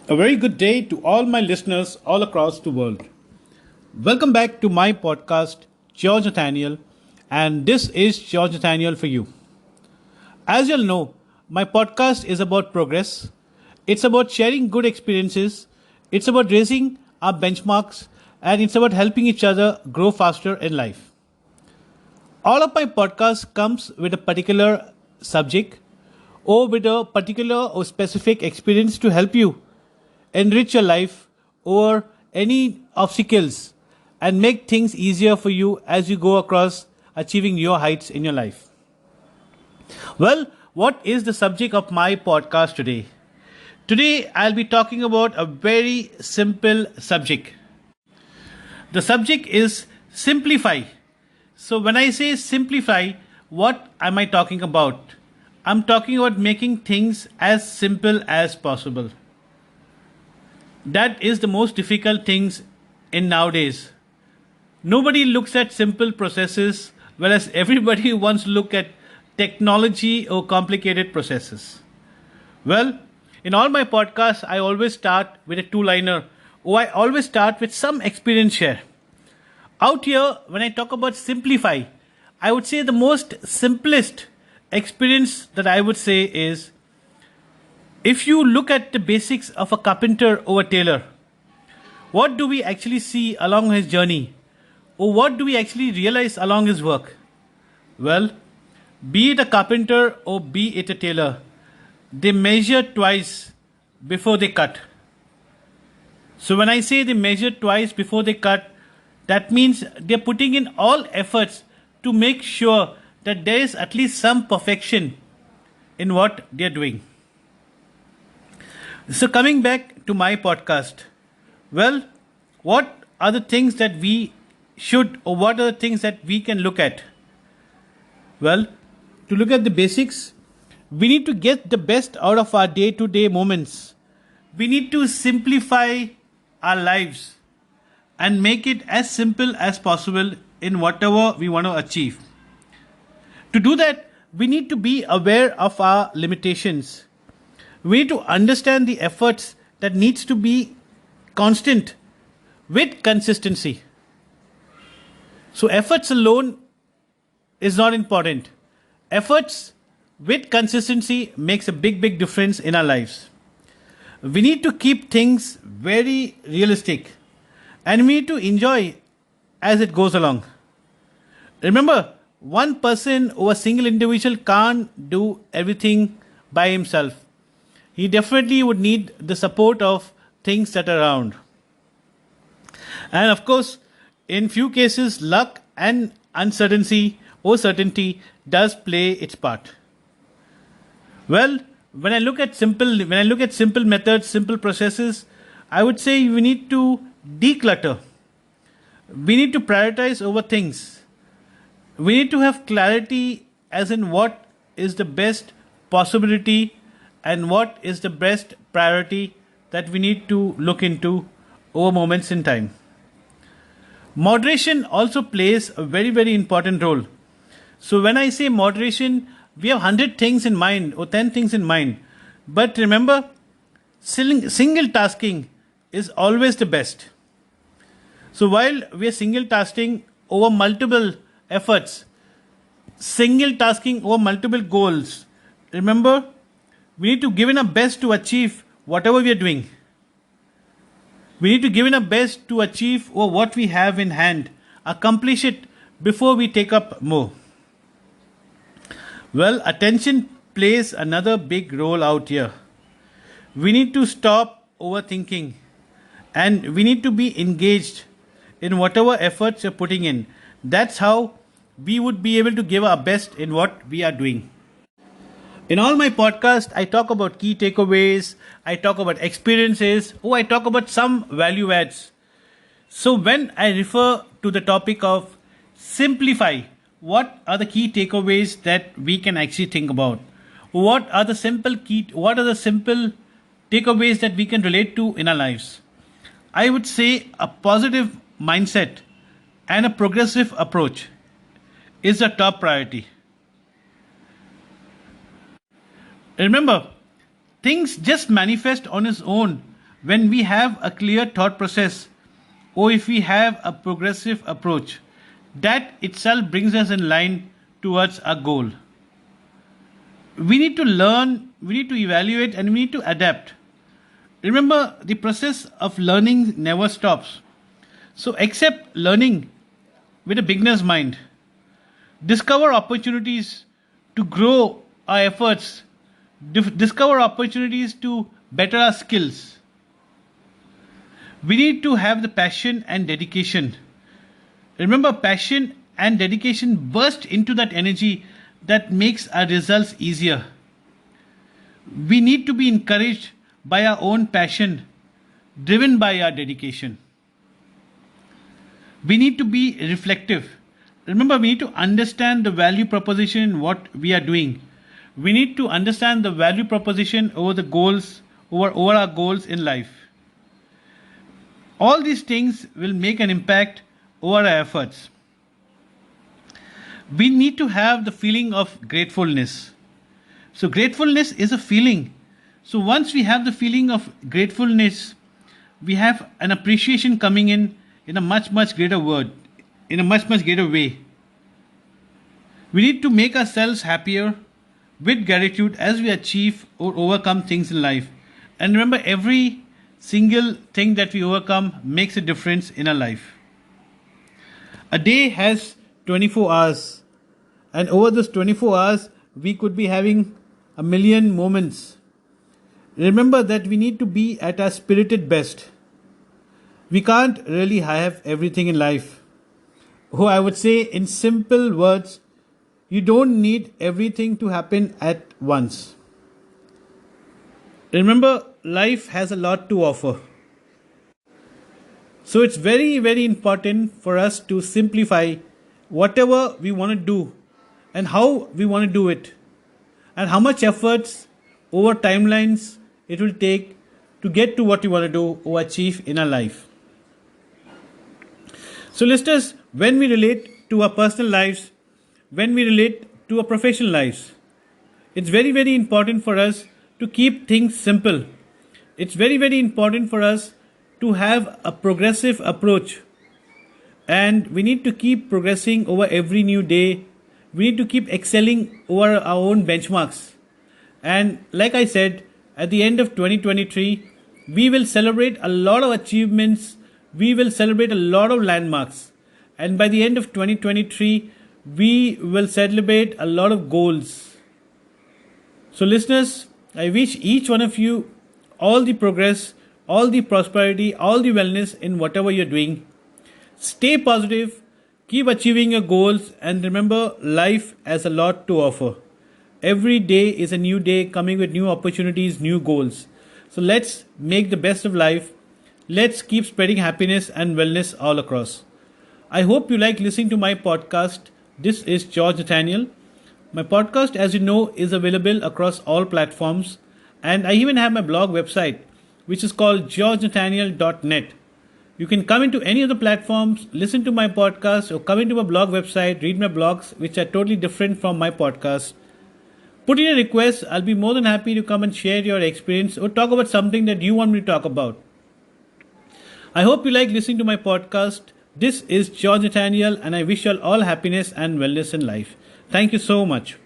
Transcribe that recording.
A very good day to all my listeners all across the world. Welcome back to my podcast, George Nathaniel, and this is George Nathaniel for you. As you'll know, my podcast is about progress. It's about sharing good experiences. It's about raising our benchmarks, and it's about helping each other grow faster in life. All of my podcasts comes with a particular subject or with a particular or specific experience to help you enrich your life over any obstacles and make things easier for you as you go across achieving your heights in your life. Well, what is the subject of my podcast today? Today, I'll be talking about a very simple subject. The subject is simplify. So, when I say simplify, what am I talking about? I'm talking about making things as simple as possible. That is the most difficult things in nowadays. Nobody looks at simple processes, whereas everybody wants to look at technology or complicated processes. Well, in all my podcasts, I always start with a two-liner, or I always start with some experience share. Out here, when I talk about simplify, I would say the most simplest experience that I would say is if you look at the basics of a carpenter or a tailor, what do we actually see along his journey? Or what do we actually realize along his work? Well, be it a carpenter or be it a tailor, they measure twice before they cut. So when I say they measure twice before they cut, that means they're putting in all efforts to make sure that there is at least some perfection in what they're doing. So, coming back to my podcast, well, what are the things that we should, or what are the things that we can look at? Well, to look at the basics, we need to get the best out of our day to day moments. We need to simplify our lives and make it as simple as possible in whatever we want to achieve. To do that, we need to be aware of our limitations. We need to understand the efforts that needs to be constant with consistency. So efforts alone is not important. Efforts with consistency makes a big difference in our lives. We need to keep things very realistic and we need to enjoy as it goes along. Remember, one person or a single individual can't do everything by himself. He definitely would need the support of things that are around. And of course, in few cases, luck and uncertainty or certainty does play its part. Well, when I look at simple methods, simple processes, I would say we need to declutter. We need to prioritize over things. We need to have clarity as in what is the best possibility and what is the best priority that we need to look into over moments in time. Moderation also plays a very important role. So when I say moderation, we have 100 things in mind or 10 things in mind. But remember, single tasking is always the best. So while we are single tasking over multiple efforts, single tasking over multiple goals, remember, we need to give in our best to achieve whatever we are doing. We need to give in our best to achieve or what we have in hand, accomplish it before we take up more. Well, attention plays another big role out here. We need to stop overthinking and we need to be engaged in whatever efforts you're putting in. That's how we would be able to give our best in what we are doing. In all my podcasts, I talk about key takeaways, I talk about experiences, or I talk about some value adds. So when I refer to the topic of simplify, what are the key takeaways that we can actually think about? What are the simple takeaways that we can relate to in our lives? I would say a positive mindset and a progressive approach is the top priority. Remember, things just manifest on its own when we have a clear thought process, or if we have a progressive approach, that itself brings us in line towards our goal. We need to learn, we need to evaluate, and we need to adapt. Remember, the process of learning never stops. So, accept learning with a beginner's mind. Discover opportunities to grow our efforts, discover opportunities to better our skills. We need to have the passion and dedication. Remember, passion and dedication burst into that energy that makes our results easier. We need to be encouraged by our own passion, driven by our dedication. We need to be reflective. Remember, we need to understand the value proposition in what we are doing. We need to understand the value proposition over the goals, over our goals in life. All these things will make an impact over our efforts. We need to have the feeling of gratefulness. So, gratefulness is a feeling. So, once we have the feeling of gratefulness, we have an appreciation coming in a much, much greater word, in a much, much greater way. We need to make ourselves happier with gratitude as we achieve or overcome things in life. And remember, every single thing that we overcome makes a difference in our life. A day has 24 hours, and over those 24 hours, we could be having a million moments. Remember that we need to be at our spirited best. We can't really have everything in life. Oh, I would say in simple words, you don't need everything to happen at once. Remember, life has a lot to offer. So it's very, very important for us to simplify whatever we want to do and how we want to do it, and how much efforts over timelines it will take to get to what we want to do or achieve in our life. So, listeners, when we relate to our personal lives, when we relate to our professional lives, it's very, very important for us to keep things simple. It's very, very important for us to have a progressive approach. And we need to keep progressing over every new day. We need to keep excelling over our own benchmarks. And like I said, at the end of 2023, we will celebrate a lot of achievements. We will celebrate a lot of landmarks. And by the end of 2023, we will celebrate a lot of goals. So, listeners, I wish each one of you all the progress, all the prosperity, all the wellness in whatever you're doing. Stay positive, keep achieving your goals, and remember, life has a lot to offer. Every day is a new day coming with new opportunities, new goals. So let's make the best of life. Let's keep spreading happiness and wellness all across. I hope you like listening to my podcast. This is George Nathaniel. My podcast, as you know, is available across all platforms, and I even have my blog website, which is called georgenathaniel.net. You can come into any of the platforms, listen to my podcast, or come into my blog website, read my blogs, which are totally different from my podcast. Put in a request. I'll be more than happy to come and share your experience or talk about something that you want me to talk about. I hope you like listening to my podcast. This is George Nathaniel, and I wish you all happiness and wellness in life. Thank you so much.